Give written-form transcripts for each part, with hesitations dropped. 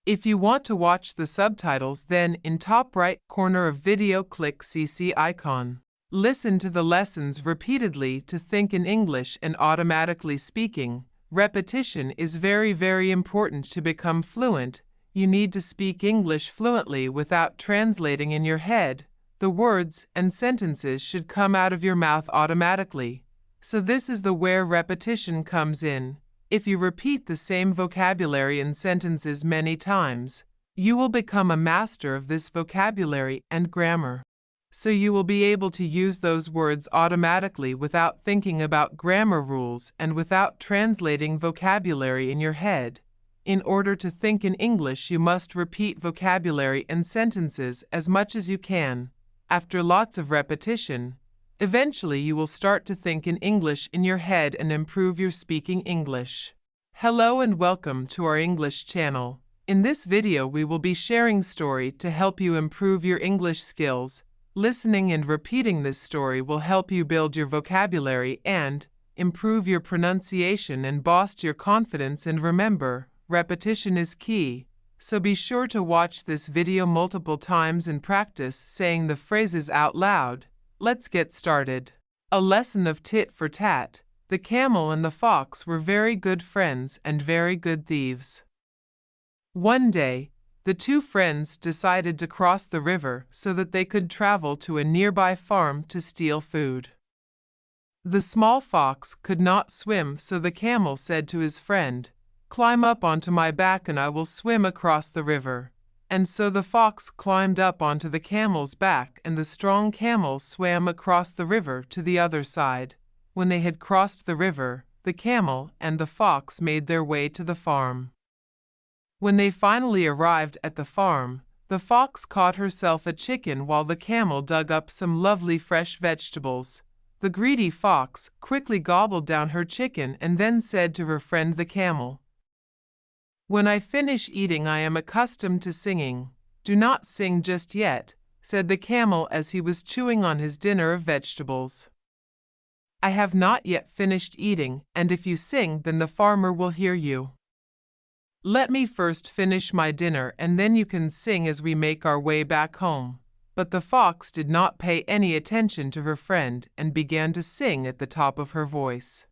If you want to watch the subtitles, then in top right corner of video click CC icon. Listen to the lessons repeatedly to think in English and automatically speaking. Repetition is very important to become fluent. You need to speak English fluently without translating in your head. The words and sentences should come out of your mouth automatically. So this is where repetition comes in. If you repeat the same vocabulary and sentences many times, you will become a master of this vocabulary and grammar. So you will be able to use those words automatically without thinking about grammar rules and without translating vocabulary in your head. In order to think in English, you must repeat vocabulary and sentences as much as you can. After lots of repetition, eventually you will start to think in English in your head and improve your speaking English. Hello and welcome to our English channel. In this video we will be sharing story to help you improve your English skills. Listening and repeating this story will help you build your vocabulary and improve your pronunciation and boost your confidence. And remember, repetition is key. So be sure to watch this video multiple times and practice saying the phrases out loud. Let's get started. A lesson of tit for tat. The camel and the fox were very good friends and very good thieves. One day, the two friends decided to cross the river so that they could travel to a nearby farm to steal food. The small fox could not swim, so the camel said to his friend, "Climb up onto my back and I will swim across the river." And so the fox climbed up onto the camel's back and the strong camel swam across the river to the other side. When they had crossed the river, the camel and the fox made their way to the farm. When they finally arrived at the farm, the fox caught herself a chicken while the camel dug up some lovely fresh vegetables. The greedy fox quickly gobbled down her chicken and then said to her friend the camel, "When I finish eating I am accustomed to singing." "Do not sing just yet," said the camel as he was chewing on his dinner of vegetables. "I have not yet finished eating, and if you sing then the farmer will hear you. Let me first finish my dinner and then you can sing as we make our way back home." But the fox did not pay any attention to her friend and began to sing at the top of her voice.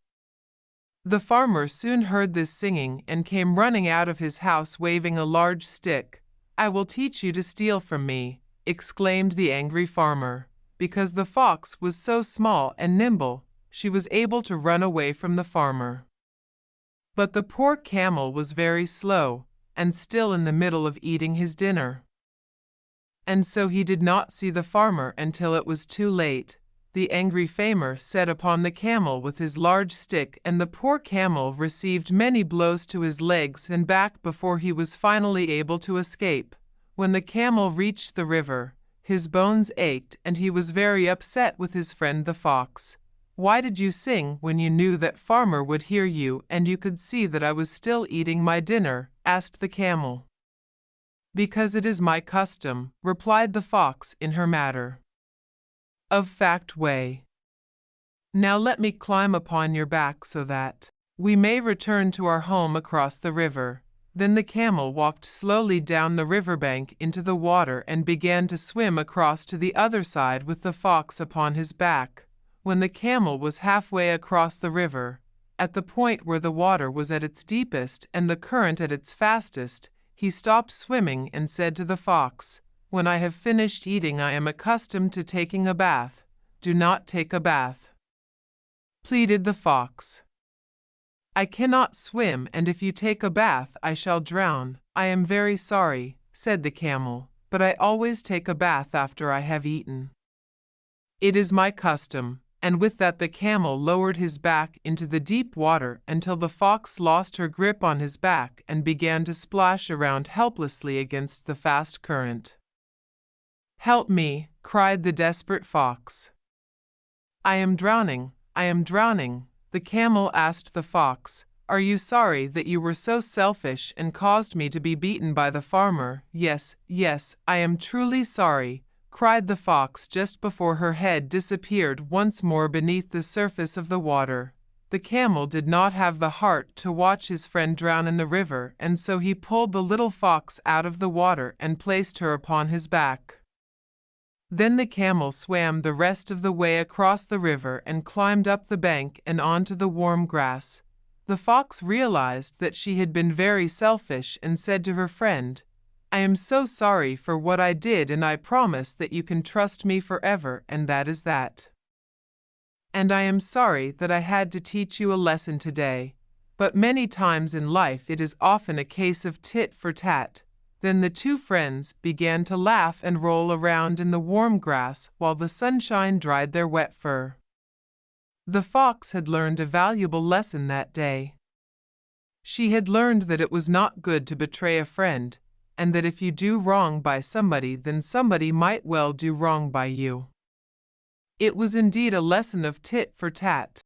The farmer soon heard this singing and came running out of his house waving a large stick. "I will teach you to steal from me," exclaimed the angry farmer. Because the fox was so small and nimble, she was able to run away from the farmer. But the poor camel was very slow and still in the middle of eating his dinner. And so he did not see the farmer until it was too late. The angry farmer set upon the camel with his large stick, and the poor camel received many blows to his legs and back before he was finally able to escape. When the camel reached the river, his bones ached and he was very upset with his friend the fox. "Why did you sing when you knew that farmer would hear you and you could see that I was still eating my dinner?" asked the camel. "Because it is my custom," replied the fox in her matter of fact way. "Now let me climb upon your back so that we may return to our home across the river." Then the camel walked slowly down the riverbank into the water and began to swim across to the other side with the fox upon his back. When the camel was halfway across the river, at the point where the water was at its deepest and the current at its fastest, he stopped swimming and said to the fox, "When I have finished eating I am accustomed to taking a bath. Do not take a bath," pleaded the fox. "I cannot swim, and if you take a bath I shall drown." "I am very sorry," said the camel, "but I always take a bath after I have eaten. It is my custom." And with that the camel lowered his back into the deep water until the fox lost her grip on his back and began to splash around helplessly against the fast current. "Help me!" cried the desperate fox. "I am drowning, I am drowning." The camel asked the fox, "Are you sorry that you were so selfish and caused me to be beaten by the farmer?" "Yes, yes, I am truly sorry," cried the fox just before her head disappeared once more beneath the surface of the water. The camel did not have the heart to watch his friend drown in the river, and so he pulled the little fox out of the water and placed her upon his back. Then the camel swam the rest of the way across the river and climbed up the bank and onto the warm grass. The fox realized that she had been very selfish and said to her friend, "I am so sorry for what I did, and I promise that you can trust me forever, and that is that. And I am sorry that I had to teach you a lesson today, but many times in life it is often a case of tit for tat." Then the two friends began to laugh and roll around in the warm grass while the sunshine dried their wet fur. The fox had learned a valuable lesson that day. She had learned that it was not good to betray a friend, and that if you do wrong by somebody, then somebody might well do wrong by you. It was indeed a lesson of tit for tat.